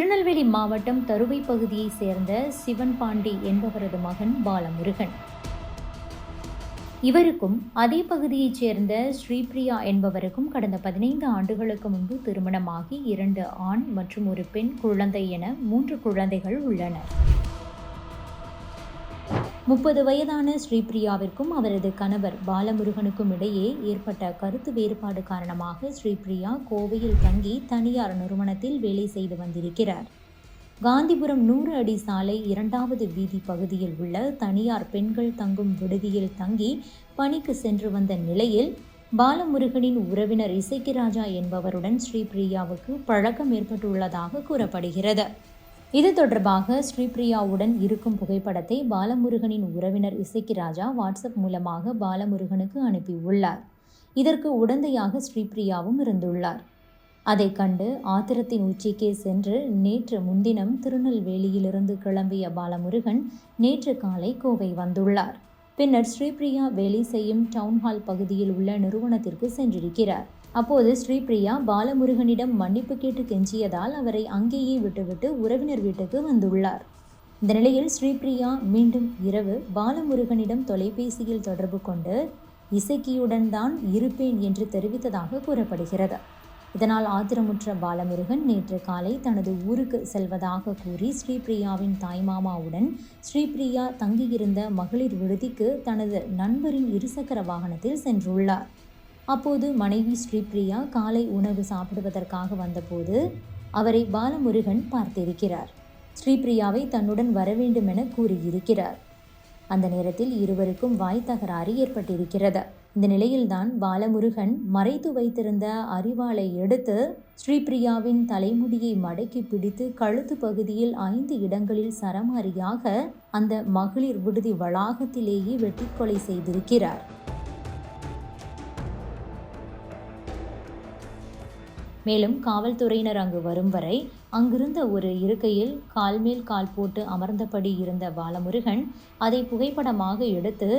திருநெல்வேலி மாவட்டம் தருவை பகுதியைச் சேர்ந்த சிவன் பாண்டி என்பவரது மகன் பாலமுருகன். இவருக்கும் அதே பகுதியைச் சேர்ந்த ஸ்ரீபிரியா என்பவருக்கும் கடந்த 15 ஆண்டுகளுக்கு முன்பு திருமணமாகி 2 ஆண் மற்றும் ஒரு பெண் குழந்தை என 3 குழந்தைகள் உள்ளனர். 30 வயதான ஸ்ரீபிரியாவிற்கும் அவரது கணவர் பாலமுருகனுக்கும் இடையே ஏற்பட்ட கருத்து வேறுபாடு காரணமாக ஸ்ரீபிரியா கோவையில் தங்கி தனியார் நிறுவனத்தில் வேலை செய்து வந்திருக்கிறார். காந்திபுரம் 100 அடி சாலை 2வது வீதி பகுதியில் உள்ள தனியார் பெண்கள் தங்கும் விடுதியில் தங்கி பணிக்கு சென்று வந்த நிலையில் பாலமுருகனின் உறவினர் இசக்கிராஜா என்பவருடன் ஸ்ரீபிரியாவுக்கு பழக்கம் ஏற்பட்டுள்ளதாக கூறப்படுகிறது. இது தொடர்பாக ஸ்ரீபிரியாவுடன் இருக்கும் புகைப்படத்தை பாலமுருகனின் உறவினர் இசக்கிராஜா வாட்ஸ்அப் மூலமாக பாலமுருகனுக்கு அனுப்பியுள்ளார். இதற்கு உடந்தையாக ஸ்ரீபிரியாவும் இருந்துள்ளார். அதை கண்டு ஆத்திரத்தின் உச்சிக்கே சென்று நேற்று முன்தினம் திருநெல்வேலியிலிருந்து கிளம்பிய பாலமுருகன் நேற்று காலை கோவை வந்துள்ளார். பின்னர் ஸ்ரீபிரியா வேலை செய்யும் டவுன்ஹால் பகுதியில் உள்ள நிறுவனத்திற்கு சென்றிருக்கிறார். அப்போது ஸ்ரீபிரியா பாலமுருகனிடம் மன்னிப்பு கேட்டு கெஞ்சியதால் அவரை அங்கேயே விட்டுவிட்டு உறவினர் வீட்டுக்கு வந்துள்ளார். இந்த நிலையில் ஸ்ரீபிரியா மீண்டும் இரவு பாலமுருகனிடம் தொலைபேசியில் தொடர்பு கொண்டு இசக்கியுடன் தான் இருப்பேன் என்று தெரிவித்ததாக கூறப்படுகிறது. இதனால் ஆத்திரமுற்ற பாலமுருகன் நேற்று காலை தனது ஊருக்கு செல்வதாக கூறி ஸ்ரீபிரியாவின் தாய்மாமாவுடன் ஸ்ரீபிரியா தங்கியிருந்த மகளிர் விடுதிக்கு தனது நண்பரின் இருசக்கர வாகனத்தில் சென்றுள்ளார். அப்போது மனைவி ஸ்ரீபிரியா காலை உணவு சாப்பிடுவதற்காக வந்தபோது அவரை பாலமுருகன் பார்த்திருக்கிறார். ஸ்ரீபிரியாவை தன்னுடன் வரவேண்டும் என கூறியிருக்கிறார். அந்த நேரத்தில் இருவருக்கும் வாய் தகராறு ஏற்பட்டிருக்கிறது. இந்த நிலையில்தான் பாலமுருகன் மறைத்து வைத்திருந்த அரிவாளை எடுத்து ஸ்ரீபிரியாவின் தலைமுடியை மடக்கி பிடித்து கழுத்து பகுதியில் 5 இடங்களில் சரமாரியாக அந்த மகளிர் விடுதி வளாகத்திலேயே வெட்டி கொலை செய்திருக்கிறார். மேலும் காவல்துறையினர் அங்கு வரும் வரை அங்கிருந்த ஒரு இருக்கையில் கால் மேல் கால் போட்டு அமர்ந்தபடி இருந்த பாலமுருகன் அதை புகைப்படமாக எடுத்து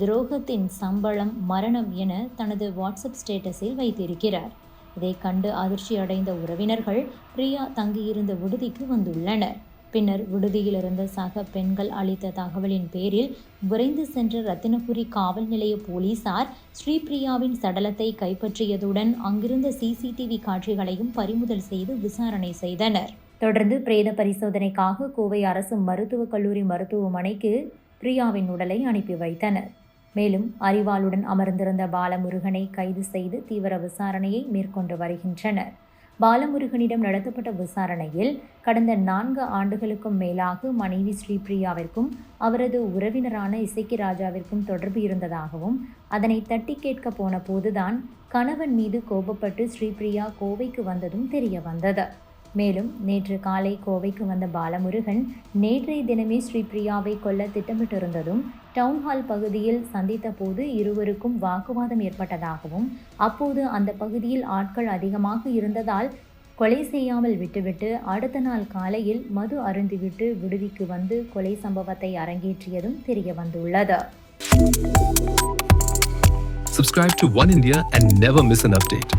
துரோகத்தின் சம்பளம் மரணம் என தனது வாட்ஸ்அப் ஸ்டேட்டஸில் வைத்திருக்கிறார். இதை கண்டு அதிர்ச்சி அடைந்த உறவினர்கள் பிரியா தங்கியிருந்த விடுதிக்கு வந்துள்ளனர். பின்னர் விடுதியில் இருந்த சக பெண்கள் அளித்த தகவலின் பேரில் விரைந்து சென்ற ரத்தினபுரி காவல் நிலைய போலீசார் ஸ்ரீபிரியாவின் சடலத்தை கைப்பற்றியதுடன் அங்கிருந்த CCTV காட்சிகளையும் பறிமுதல் செய்து விசாரணை செய்தனர். தொடர்ந்து பிரேத பரிசோதனைக்காக கோவை அரசு மருத்துவக் கல்லூரி மருத்துவமனைக்கு பிரியாவின் உடலை அனுப்பி வைத்தனர். மேலும் அரிவாளுடன் அமர்ந்திருந்த பாலமுருகனை கைது செய்து தீவிர விசாரணையை மேற்கொண்டு வருகின்றனர். பாலமுருகனிடம் நடத்தப்பட்ட விசாரணையில் கடந்த 4 ஆண்டுகளுக்கும் மேலாக மனைவி ஸ்ரீபிரியாவிற்கும் அவரது உறவினரான இசக்கிராஜாவிற்கும் தொடர்பு இருந்ததாகவும் அதனை தட்டி கேட்க போன போதுதான் கணவன் மீது கோபப்பட்டு ஸ்ரீபிரியா கோவைக்கு வந்ததும் தெரிய வந்தது. மேலும் நேற்று காலை கோவைக்கு வந்த பாலமுருகன் நேற்றைய தினமே ஸ்ரீபிரியாவை கொல்ல திட்டமிட்டிருந்ததும் டவுன்ஹால் பகுதியில் சந்தித்த போது இருவருக்கும் வாக்குவாதம் ஏற்பட்டதாகவும் அப்போது அந்த பகுதியில் ஆட்கள் அதிகமாக இருந்ததால் கொலை செய்யாமல் விட்டுவிட்டு அடுத்த நாள் காலையில் மது அருந்திவிட்டு விடுதிக்கு வந்து கொலை சம்பவத்தை அரங்கேற்றியதும் தெரிய வந்துள்ளது. Subscribe to One India and never miss an update.